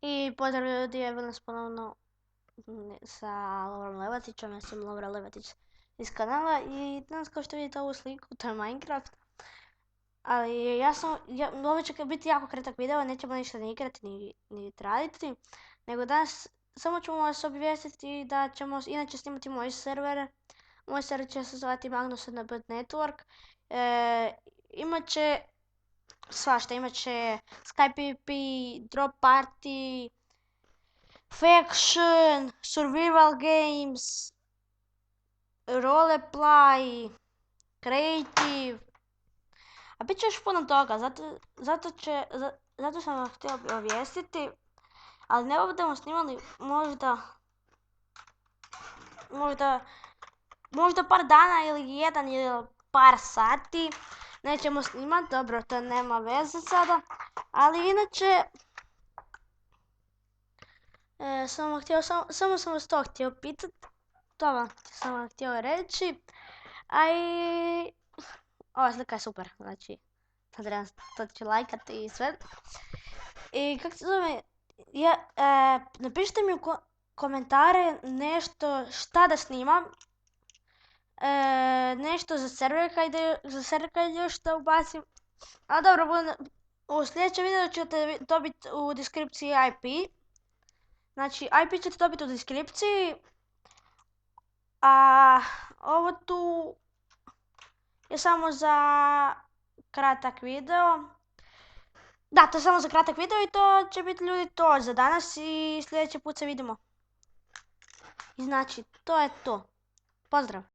I pozdrav ljudi, evo nas ponovno sa Lovrom Levatićem, ja sam Lovra Levatić iz kanala i danas kao što vidite ovu sliku, to je Minecraft. Ali ovo će biti jako kratak video, nećemo ništa ni igrati ni raditi, nego danas samo ćemo vas obvijestiti da ćemo inače snimati moj server. Moj server će se zvati Magnus.NB Network. Imat će svašta, imat će Skype PvP, Drop Party, Faction, Survival Games, Roleplay, Creative, a bit će još puno toga, zato sam vam htio obavijestiti, ali ne budemo snimali možda par dana ili jedan ili par sati, nećemo snimati, dobro, to nema veze sada, ali inače, samo sam vas to htio pitati, to sam vam htio reći, a i ova slika je super, znači, to ću lajkati i sve. I kako se zove, napišite mi u komentare nešto šta da snimam, nešto za server kad još da ubacim. A dobro, u sljedećem videu ćete dobiti u deskripciji IP. Znači, IP ćete dobiti u deskripciji. A ovo tu je samo za kratak video. Da, to je samo za kratak video i to će biti ljudi to za danas i sljedeći put se vidimo. I znači, to je to. Pozdrav!